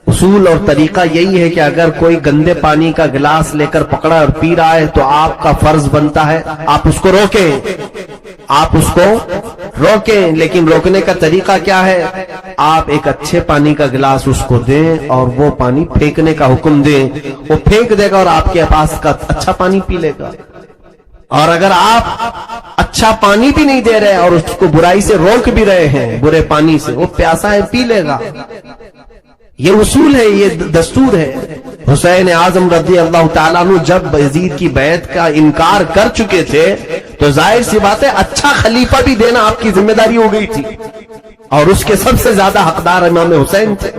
اصول اور طریقہ یہی ہے کہ اگر کوئی گندے پانی کا گلاس لے کر پکڑا اور پی رہا ہے تو آپ کا فرض بنتا ہے آپ اس کو روکیں، لیکن روکنے کا طریقہ کیا ہے؟ آپ ایک اچھے پانی کا گلاس اس کو دیں اور وہ پانی پھینکنے کا حکم دیں، وہ پھینک دے گا اور آپ کے پاس کا اچھا پانی پی لے گا۔ اور اگر آپ اچھا پانی بھی نہیں دے رہے اور اس کو برائی سے روک بھی رہے ہیں، برے پانی سے، وہ پیاسا ہے پی لے گا۔ یہ اصول ہے، یہ دستور ہے۔ حسین اعظم رضی اللہ تعالیٰ عنہ جب یزید کی بیعت کا انکار کر چکے تھے تو ظاہر سی بات ہے اچھا خلیفہ بھی دینا آپ کی ذمہ داری ہو گئی تھی، اور اس کے سب سے زیادہ حقدار امام حسین تھے۔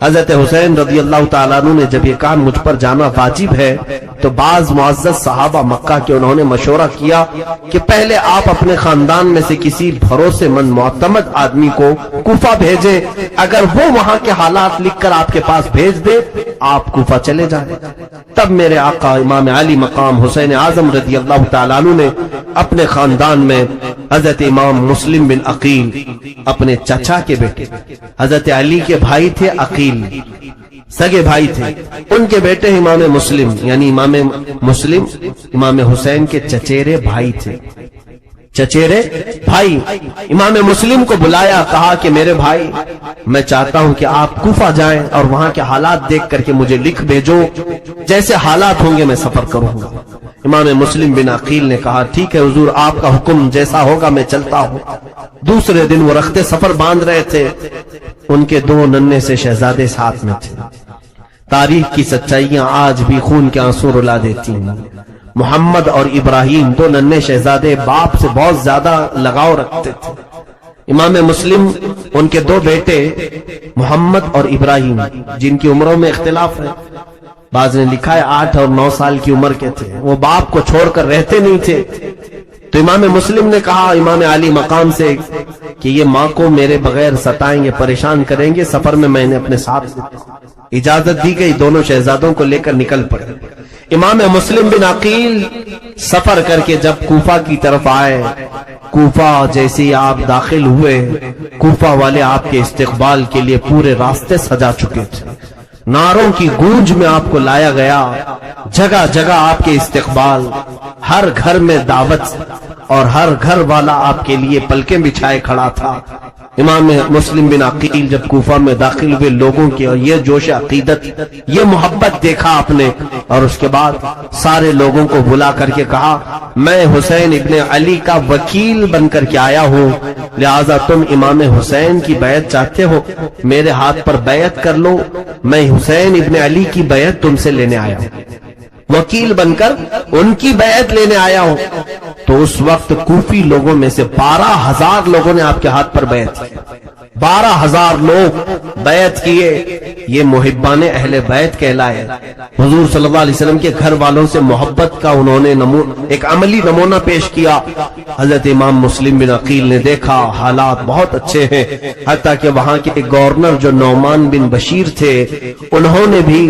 حضرت حسین رضی اللہ تعالیٰ عنہ نے جب یہ کام مجھ پر جانا واجب ہے تو بعض معزز صحابہ مکہ کے انہوں نے مشورہ کیا کہ پہلے آپ اپنے خاندان میں سے کسی بھروسے مند معتمد آدمی کو کوفہ بھیجیں، اگر وہ وہاں کے حالات لکھ کر آپ کے پاس بھیج دے آپ کوفہ چلے جائیں۔ تب میرے آقا امام علی مقام حسین اعظم رضی اللہ تعالیٰ عنہ نے اپنے خاندان میں حضرت امام مسلم بن عقیل، اپنے چچا کے بیٹے، حضرت علی کے بھائی تھے عقیل، سگے بھائی تھے، ان کے بیٹے امام مسلم، یعنی امام مسلم امام حسین کے چچیرے بھائی تھے، چچیرے بھائی۔ امام مسلم کو بلایا، کہا کہ میرے بھائی میں چاہتا ہوں کہ آپ کوفہ جائیں اور وہاں کے حالات دیکھ کر کے مجھے لکھ بھیجو، جیسے حالات ہوں گے میں سفر کروں گا۔ امام مسلم بن عقیل نے کہا ٹھیک ہے حضور، آپ کا حکم جیسا ہوگا میں چلتا ہوں۔ دوسرے دن وہ رخت سفر باندھ رہے تھے، ان کے دو ننھے سے شہزادے ساتھ میں تھے۔ تاریخ کی سچائیاں آج بھی خون کے آنسو رلا دیتی ہیں۔ محمد اور ابراہیم دو ننھے شہزادے باپ سے بہت زیادہ لگاؤ رکھتے تھے۔ امام مسلم ان کے دو بیٹے محمد اور ابراہیم، جن کی عمروں میں اختلاف ہے، بعض نے لکھا ہے 8 اور 9 سال کی عمر کے تھے، وہ باپ کو چھوڑ کر رہتے نہیں تھے۔ تو امام مسلم نے کہا امام علی مقام سے کہ یہ ماں کو میرے بغیر ستائیں گے، پریشان کریں گے، سفر میں میں نے اپنے ساتھ اجازت دی گئی، دونوں شہزادوں کو لے کر نکل پڑے۔ امام مسلم بن عقیل سفر کر کے جب کوفہ کی طرف آئے، کوفہ جیسے ہی آپ داخل ہوئے، کوفہ والے آپ کے استقبال کے لیے پورے راستے سجا چکے تھے، نعروں کی گونج میں آپ کو لایا گیا، جگہ جگہ آپ کے استقبال، ہر گھر میں دعوت، اور ہر گھر والا آپ کے لیے پلکیں بچھائے کھڑا تھا۔ امام مسلم بن عقیل جب کوفہ میں داخل ہوئے، لوگوں کی اور یہ جوش عقیدت، یہ محبت دیکھا آپ نے، اور اس کے بعد سارے لوگوں کو بلا کر کے کہا میں حسین ابن علی کا وکیل بن کر کے آیا ہوں، لہذا تم امام حسین کی بیعت چاہتے ہو، میرے ہاتھ پر بیعت کر لو، میں حسین ابن علی کی بیعت تم سے لینے آیا ہوں، وکیل بن کر ان کی بیعت لینے آیا ہوں۔ تو اس وقت کوفی لوگوں میں سے 12,000 لوگوں نے آپ کے ہاتھ پر بیعت کی، 12,000 لوگ بیعت کیے، یہ محبان اہل بیت کہلائے۔ حضور صلی اللہ علیہ وسلم کے گھر والوں سے محبت کا انہوں نے ایک عملی نمونہ پیش کیا۔ حضرت امام مسلم بن عقیل نے دیکھا حالات بہت اچھے ہیں، حتیٰ کہ وہاں کے گورنر جو نعمان بن بشیر تھے، انہوں نے بھی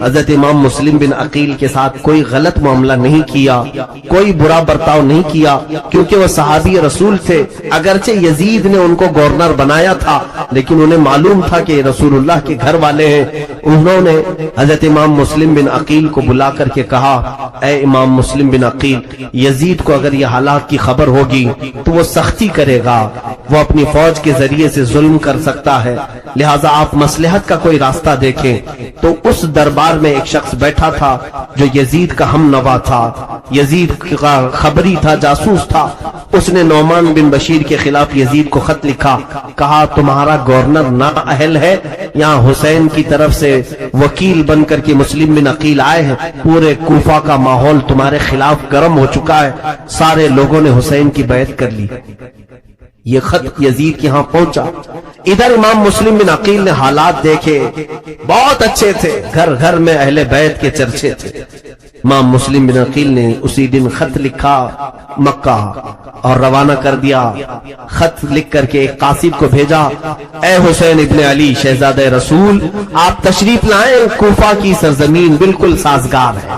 حضرت امام مسلم بن عقیل کے ساتھ کوئی غلط معاملہ نہیں کیا، کوئی برا برتاؤ نہیں کیا، کیونکہ وہ صحابی رسول تھے۔ اگرچہ یزید نے ان کو گورنر بنایا تھا، لیکن انہیں معلوم تھا کہ رسول اللہ کے گھر والے ہیں۔ انہوں نے حضرت امام مسلم بن عقیل کو بلا کر کے کہا اے امام مسلم بن عقیل، یزید کو اگر یہ حالات کی خبر ہوگی تو وہ سختی کرے گا، وہ اپنی فوج کے ذریعے سے ظلم کر سکتا ہے، لہٰذا آپ مصلحت کا کوئی راستہ دیکھیں۔ تو اس دربار میں ایک شخص بیٹھا تھا جو یزید کا ہم نوا تھا، یزید کا خبری تھا، جاسوس تھا۔ اس نے نعمان بن بشیر کے خلاف یزید کو خط لکھا، کہا تمہارا گورنر نااہل ہے، یہاں حسین کی طرف سے وکیل بن کر کے مسلم بن عقیل آئے ہیں، پورے کوفہ کا ماحول تمہارے خلاف گرم ہو چکا ہے، سارے لوگوں نے حسین کی بیعت کر لی۔ یہ خط یزید کے ہاں پہنچا۔ ادھر امام مسلم بن عقیل نے حالات دیکھے، بہت اچھے تھے، گھر گھر میں اہل بیت کے چرچے تھے۔ امام مسلم بن عقیل نے اسی دن خط لکھا مکہ اور روانہ کر دیا۔ خط لکھ کر کے ایک قاصد کو بھیجا، اے حسین ابن علی شہزادہ رسول، آپ تشریف لائیں، کوفہ کی سرزمین بالکل سازگار ہے،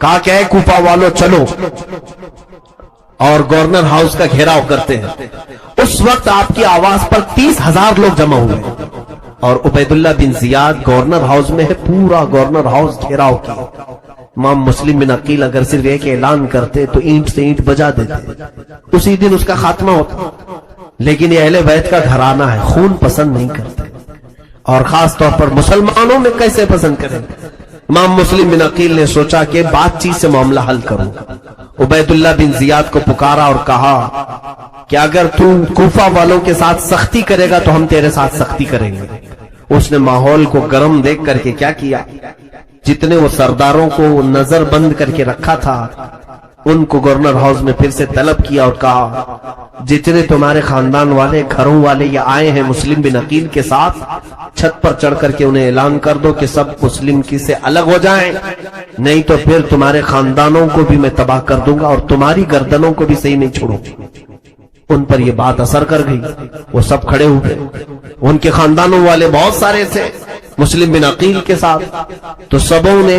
کہا کہ اے کوفہ والو چلو، اور گورنر ہاؤس کا گھیراؤ کرتے ہیں۔ اس وقت آپ کی آواز پر 30,000 لوگ جمع ہوئے، اور عبید اللہ بن زیاد گورنر ہاؤس میں ہے، پورا گورنر ہاؤس گھیراؤ کیا۔ امام مسلم بن عقیل اگر صرف ایک اعلان کرتے تو اینٹ سے اینٹ بجا دیتے، اسی دن اس کا خاتمہ ہوتا، لیکن یہ اہل بیت کا گھرانہ ہے، خون پسند نہیں کرتے، اور خاص طور پر مسلمانوں میں کیسے پسند کریں۔ امام مسلم بن عقیل نے سوچا کہ بات چیت سے معاملہ حل کروں۔ عبید اللہ بن زیاد کو پکارا اور کہا کہ اگر تو کوفہ والوں کے ساتھ سختی کرے گا تو ہم تیرے ساتھ سختی کریں گے۔ اس نے ماحول کو گرم دیکھ کر کے کیا کیا، جتنے وہ سرداروں کو نظر بند کر کے رکھا تھا ان کو گورنر ہاؤس میں پھر سے طلب کیا اور کہا جتنے تمہارے خاندان والے گھروں والے یہ آئے ہیں مسلم بن عقیل کے ساتھ، چھت پر چڑھ کر کے انہیں اعلان کر دو کہ سب مسلم کی سے الگ ہو جائیں، نہیں تو پھر تمہارے خاندانوں کو بھی میں تباہ کر دوں گا اور تمہاری گردنوں کو بھی صحیح نہیں چھوڑوں۔ ان پر یہ بات اثر کر گئی، وہ سب کھڑے ہو گئے، ان کے خاندانوں والے بہت سارے تھے مسلم بن عقیل کے ساتھ، تو سبوں نے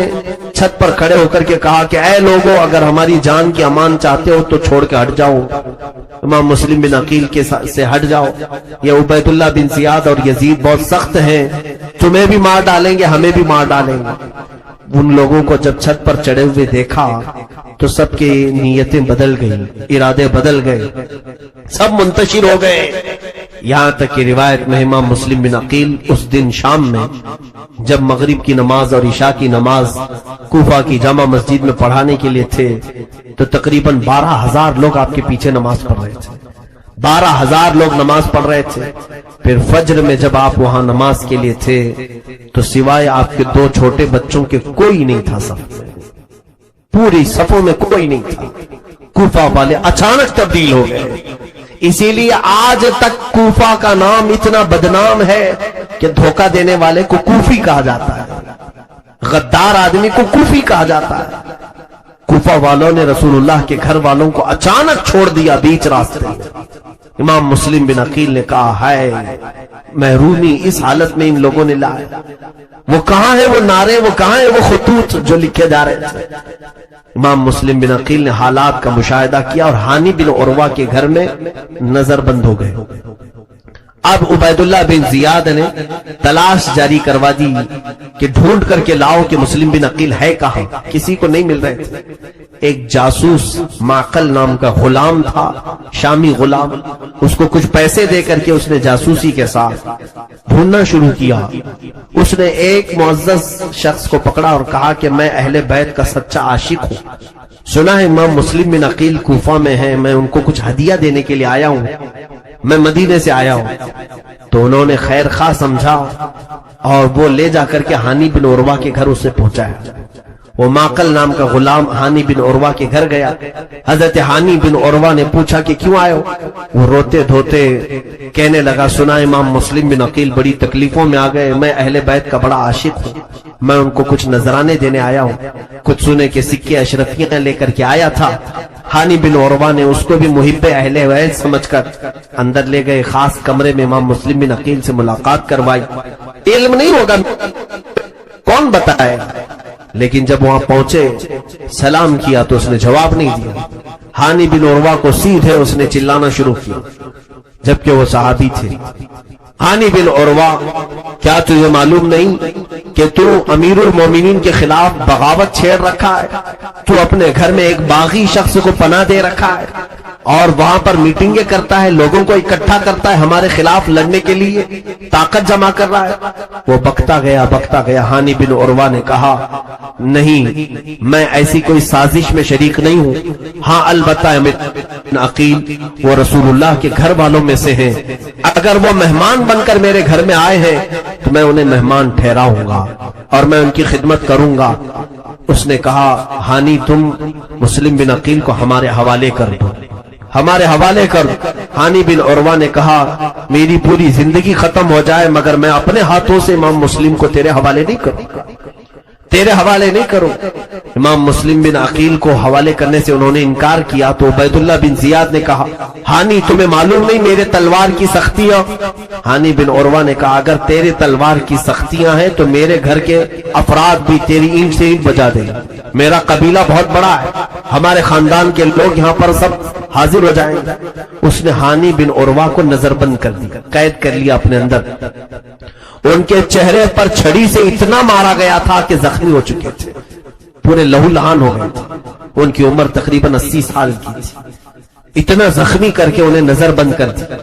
چھت پر کھڑے ہو کر کے کہا کہ اے لوگوں اگر ہماری جان کی امان چاہتے ہو تو چھوڑ کے ہٹ جاؤ، امام مسلم بن عقیل کے سے ہٹ جاؤ، یہ عبید اللہ بن زیاد اور یزید بہت سخت ہیں، تمہیں بھی مار ڈالیں گے ہمیں بھی مار ڈالیں گے۔ ان لوگوں کو جب چھت پر چڑھے ہوئے دیکھا تو سب کی نیتیں بدل گئی، ارادے بدل گئے، سب منتشر ہو گئے، یہاں تک کہ روایت میں امام مسلم بن عقیل اس دن شام میں جب مغرب کی نماز اور عشاء کی نماز کوفہ کی جامع مسجد میں پڑھانے کے لیے تھے تو تقریباً 12,000 لوگ آپ کے پیچھے نماز پڑھ رہے تھے، 12,000 لوگ نماز پڑھ رہے تھے۔ پھر فجر میں جب آپ وہاں نماز کے لیے تھے تو سوائے آپ کے 2 چھوٹے بچوں کے کوئی نہیں تھا صف میں، پوری صفوں میں کوئی نہیں تھا۔ کوفہ والے اچانک تبدیل ہو گئے، اسی لیے آج تک کوفہ کا نام اتنا بدنام ہے کہ دھوکہ دینے والے کو کوفی کہا جاتا ہے، غدار آدمی کو کوفی کہا جاتا ہے۔ کوفہ والوں نے رسول اللہ کے گھر والوں کو اچانک چھوڑ دیا بیچ راستے۔ امام مسلم بن عقیل نے کہا ہے محرومی اس حالت میں ان لوگوں نے لایا، وہ کہاں ہے وہ نعرے، وہ کہاں ہے وہ خطوط جو لکھے جا رہے تھے۔ امام مسلم بن عقیل نے حالات کا مشاہدہ کیا اور ہانی بن عروہ کے گھر میں نظر بند ہو گئے۔ اب عبید اللہ بن زیاد نے تلاش جاری کروا دی کہ ڈھونڈ کر کے لاؤ کہ مسلم بن عقیل ہے کہاں، کسی کو نہیں مل رہے تھے۔ ایک جاسوس معقل نام کا غلام تھا، شامی غلام، اس کو کچھ پیسے دے کر کے اس نے جاسوسی کے ساتھ ڈھونڈنا شروع کیا۔ اس نے ایک معزز شخص کو پکڑا اور کہا کہ میں اہل بیت کا سچا عاشق ہوں، سنا ہے امام مسلم بن عقیل کوفہ میں ہیں، میں ان کو کچھ ہدیہ دینے کے لیے آیا ہوں، میں مدینے سے آیا ہوں۔ تو انہوں نے خیر خواہ سمجھا اور وہ لے جا کر کے ہانی بن عروہ کے گھر اسے پہنچایا۔ وہ معقل نام کا غلام ہانی بن عروہ کے گھر گیا، حضرت ہانی بن عروہ نے پوچھا کہ کیوں آئے ہو؟ وہ روتے دھوتے کہنے لگا سنا امام مسلم بن عقیل بڑی تکلیفوں میں آ گئے، میں اہل بیت کا بڑا عاشق ہوں، میں ان کو کچھ نذرانے دینے آیا ہوں، کچھ سونے کے سکے اشرفیاں لے کر کے آیا تھا۔ ہانی بن عروہ نے اس کو بھی محب اہل بیت سمجھ کر اندر لے گئے، خاص کمرے میں امام مسلم بن عقیل سے ملاقات کروائی۔ علم نہیں ہوگا کون بتائے، لیکن جب وہاں پہنچے سلام کیا تو اس نے جواب نہیں دیا۔ ہانی بن عروہ کو سیدھے اس نے چلانا شروع کیا جبکہ وہ صحابی تھے۔ ہانی بن عروہ کیا تجھے معلوم نہیں کہ تو امیر المومنین کے خلاف بغاوت چھیڑ رکھا ہے، تو اپنے گھر میں ایک باغی شخص کو پناہ دے رکھا ہے اور وہاں پر میٹنگیں کرتا ہے، لوگوں کو اکٹھا کرتا ہے، ہمارے خلاف لڑنے کے لیے طاقت جمع کر رہا ہے۔ وہ بکتا گیا۔ ہانی بن عروہ نے کہا نہیں، میں ایسی کوئی سازش میں شریک نہیں ہوں، ہاں البتہ بن عقیل وہ رسول اللہ کے گھر والوں میں سے ہیں، اگر وہ مہمان بن کر میرے گھر میں آئے ہیں تو میں انہیں مہمان ٹھہراؤں گا اور میں ان کی خدمت کروں گا۔ اس نے کہا ہانی تم مسلم بن عقیل کو ہمارے حوالے کر دو، ہمارے حوالے کر دو۔ ہانی بن عروہ نے کہا میری پوری زندگی ختم ہو جائے مگر میں اپنے ہاتھوں سے امام مسلم کو تیرے حوالے نہیں کروں، تیرے حوالے نہیں کروں۔ امام مسلم بن عقیل کو حوالے کرنے سے انہوں نے انکار کیا تو عبید اللہ بن زیاد نے کہا ہانی تمہیں معلوم نہیں میرے تلوار کی سختیاں؟ ہانی بن عروہ نے کہا اگر تیرے تلوار کی سختیاں ہیں تو میرے گھر کے افراد بھی تیری اینٹ سے اینٹ بجا دیں۔ میرا قبیلہ بہت بڑا ہے، ہمارے خاندان کے لوگ یہاں پر سب حاضر ہو جائیں گے۔ اس نے ہانی بن عروہ کو نظر بند کر دیا، قید کر لیا اپنے اندر۔ ان کے چہرے پر چھڑی سے اتنا مارا گیا تھا کہ زخمی ہو چکے تھے، پورے لہو لہان ہو گئے تھے۔ ان کی عمر تقریباً 80 سال کی تھی۔ اتنا زخمی کر کے انہیں نظر بند کر دیا۔